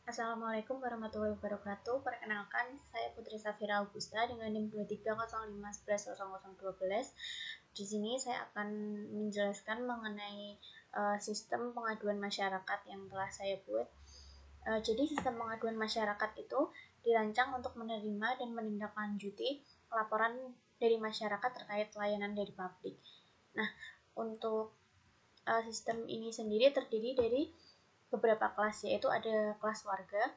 Assalamualaikum warahmatullahi wabarakatuh. Perkenalkan, saya Putri Safira Augusta dengan NIM 2305110012. Di sini saya akan menjelaskan mengenai sistem pengaduan masyarakat yang telah saya buat. Jadi sistem pengaduan masyarakat itu dirancang untuk menerima dan menindaklanjuti laporan dari masyarakat terkait layanan dari publik. Nah, untuk sistem ini sendiri terdiri dari beberapa kelas, yaitu ada kelas warga,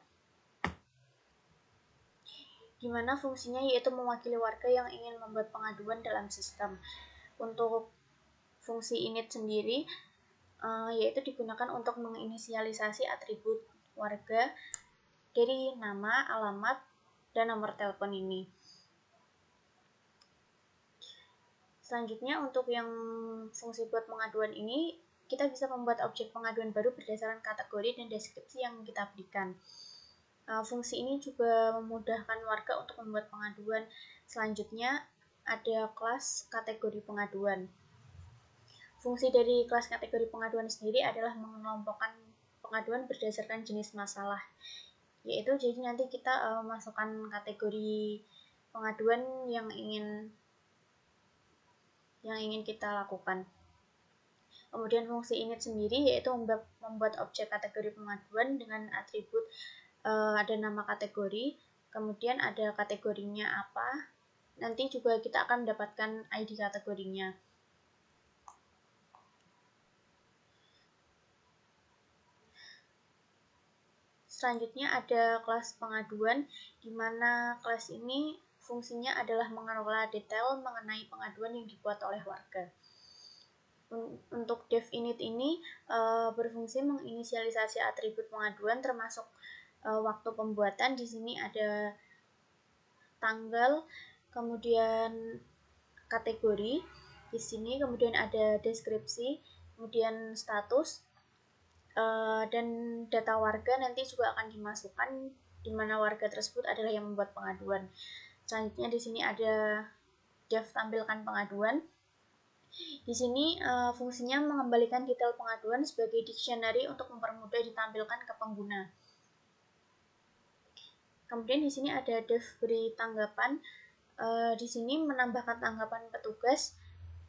di mana fungsinya yaitu mewakili warga yang ingin membuat pengaduan dalam sistem. Untuk fungsi init sendiri yaitu digunakan untuk menginisialisasi atribut warga dari nama, alamat, dan nomor telepon ini. Selanjutnya, untuk yang fungsi buat pengaduan ini, kita bisa membuat objek pengaduan baru berdasarkan kategori dan deskripsi yang kita berikan. Fungsi ini juga memudahkan warga untuk membuat pengaduan. Selanjutnya, ada kelas kategori pengaduan. Fungsi dari kelas kategori pengaduan sendiri adalah mengelompokkan pengaduan berdasarkan jenis masalah. Yaitu jadi nanti kita masukkan kategori pengaduan yang ingin kita lakukan. Kemudian fungsi init sendiri yaitu membuat objek kategori pengaduan dengan atribut ada nama kategori, kemudian ada kategorinya apa, nanti juga kita akan mendapatkan ID kategorinya. Selanjutnya ada kelas pengaduan, di mana kelas ini fungsinya adalah mengelola detail mengenai pengaduan yang dibuat oleh warga. Untuk dev init ini berfungsi menginisialisasi atribut pengaduan termasuk waktu pembuatan. Di sini ada tanggal, kemudian kategori di sini, kemudian ada deskripsi, kemudian status, dan data warga nanti juga akan dimasukkan di mana warga tersebut adalah yang membuat pengaduan. Selanjutnya di sini ada dev tampilkan pengaduan. Di sini fungsinya mengembalikan detail pengaduan sebagai dictionary untuk mempermudah ditampilkan ke pengguna. Kemudian di sini ada dev beri tanggapan. Di sini menambahkan tanggapan petugas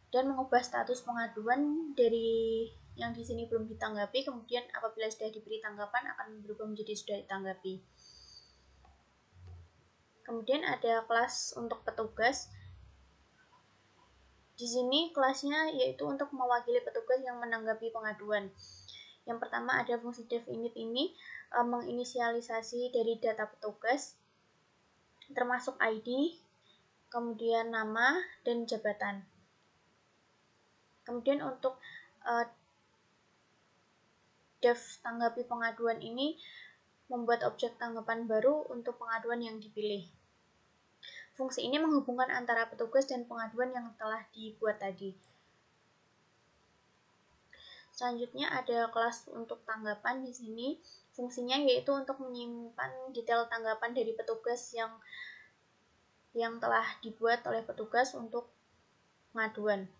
dan mengubah status pengaduan dari yang di sini belum ditanggapi, kemudian apabila sudah diberi tanggapan akan berubah menjadi sudah ditanggapi. Kemudian ada kelas untuk petugas. Di sini kelasnya yaitu untuk mewakili petugas yang menanggapi pengaduan. Yang pertama ada fungsi dev init ini menginisialisasi dari data petugas termasuk ID, kemudian nama dan jabatan. Kemudian untuk dev tanggapi pengaduan ini membuat objek tanggapan baru untuk pengaduan yang dipilih. Fungsi ini menghubungkan antara petugas dan pengaduan yang telah dibuat tadi. Selanjutnya ada kelas untuk tanggapan. Di sini fungsinya yaitu untuk menyimpan detail tanggapan dari petugas yang telah dibuat oleh petugas untuk pengaduan.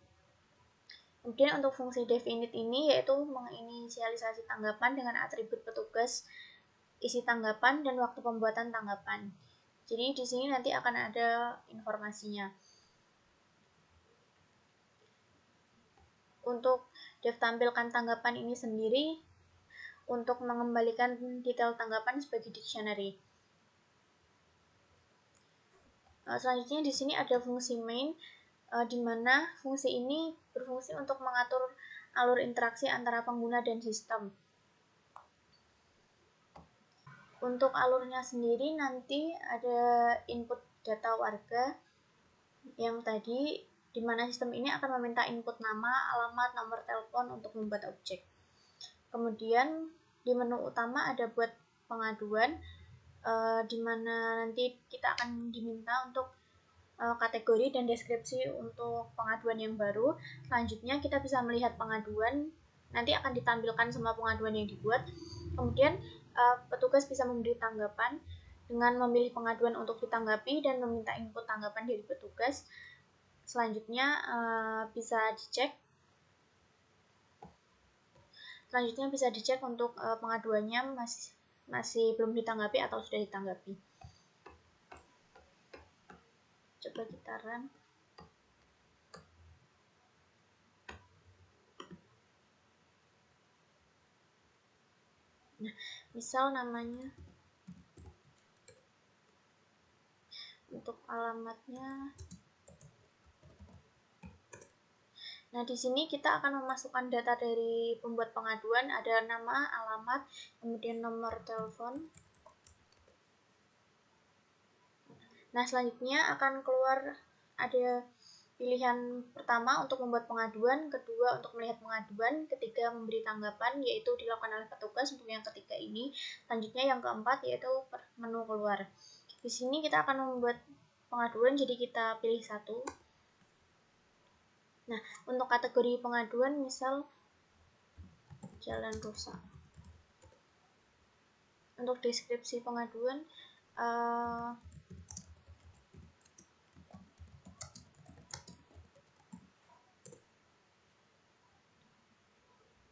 Kemudian untuk fungsi dev init ini yaitu menginisialisasi tanggapan dengan atribut petugas, isi tanggapan, dan waktu pembuatan tanggapan. Jadi di sini nanti akan ada informasinya. Untuk dev tampilkan tanggapan ini sendiri untuk mengembalikan detail tanggapan sebagai dictionary. Selanjutnya di sini ada fungsi main, di mana fungsi ini berfungsi untuk mengatur alur interaksi antara pengguna dan sistem. Untuk alurnya sendiri nanti ada input data warga yang tadi, di mana sistem ini akan meminta input nama, alamat, nomor telepon untuk membuat objek. Kemudian di menu utama ada buat pengaduan, di mana nanti kita akan diminta untuk kategori dan deskripsi untuk pengaduan yang baru. Selanjutnya kita bisa melihat pengaduan, nanti akan ditampilkan semua pengaduan yang dibuat. Kemudian petugas bisa memberi tanggapan dengan memilih pengaduan untuk ditanggapi dan meminta input tanggapan dari petugas. Selanjutnya bisa dicek untuk pengaduannya masih belum ditanggapi atau sudah ditanggapi. Coba kita run. Nah, misal namanya, untuk alamatnya. Nah, di sini kita akan memasukkan data dari pembuat pengaduan, ada nama, alamat, kemudian nomor telepon. Nah, selanjutnya akan keluar ada pilihan pertama untuk membuat pengaduan, kedua untuk melihat pengaduan, ketiga memberi tanggapan, yaitu dilakukan oleh petugas untuk yang ketiga ini. Selanjutnya yang keempat yaitu menu keluar. Di sini kita akan membuat pengaduan, jadi kita pilih satu. Nah, untuk kategori pengaduan misal jalan rusak. Untuk deskripsi pengaduan,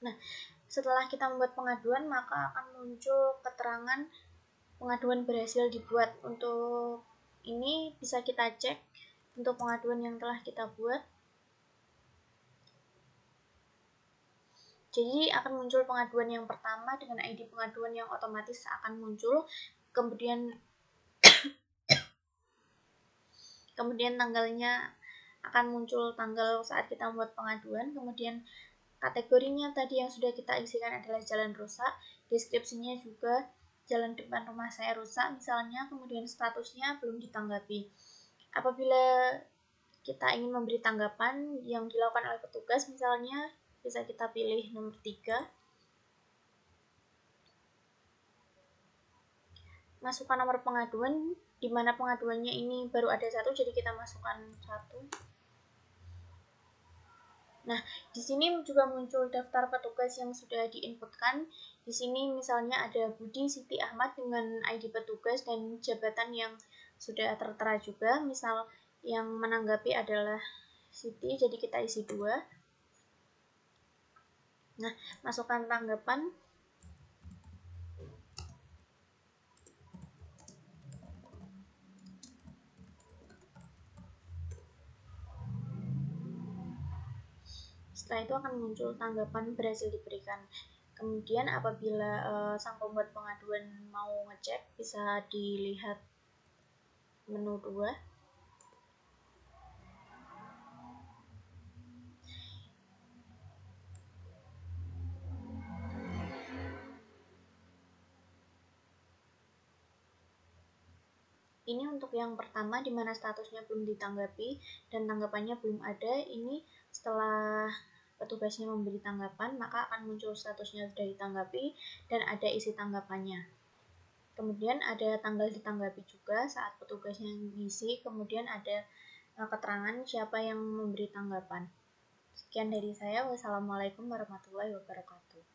nah, setelah kita membuat pengaduan, maka akan muncul keterangan pengaduan berhasil dibuat. Untuk ini bisa kita cek untuk pengaduan yang telah kita buat. Jadi akan muncul pengaduan yang pertama dengan ID pengaduan yang otomatis akan muncul. Kemudian tanggalnya akan muncul tanggal saat kita membuat pengaduan. Kemudian kategorinya tadi yang sudah kita isikan adalah jalan rusak, deskripsinya juga jalan depan rumah saya rusak misalnya, kemudian statusnya belum ditanggapi. Apabila kita ingin memberi tanggapan yang dilakukan oleh petugas, misalnya bisa kita pilih nomor 3. Masukkan nomor pengaduan, di mana pengaduannya ini baru ada satu, jadi kita masukkan 1. Nah, di sini juga muncul daftar petugas yang sudah diinputkan. Di sini misalnya ada Budi Siti Ahmad dengan ID petugas dan jabatan yang sudah tertera juga. Misal yang menanggapi adalah Siti, jadi kita isi 2. Nah, masukkan tanggapan. Setelah itu akan muncul tanggapan berhasil diberikan. Kemudian apabila sang pembuat pengaduan mau ngecek, bisa dilihat menu 2. Ini untuk yang pertama di mana statusnya belum ditanggapi dan tanggapannya belum ada. Ini setelah petugasnya memberi tanggapan, maka akan muncul statusnya sudah ditanggapi dan ada isi tanggapannya. Kemudian ada tanggal ditanggapi juga saat petugasnya ngisi, kemudian ada keterangan siapa yang memberi tanggapan. Sekian dari saya. Wassalamualaikum warahmatullahi wabarakatuh.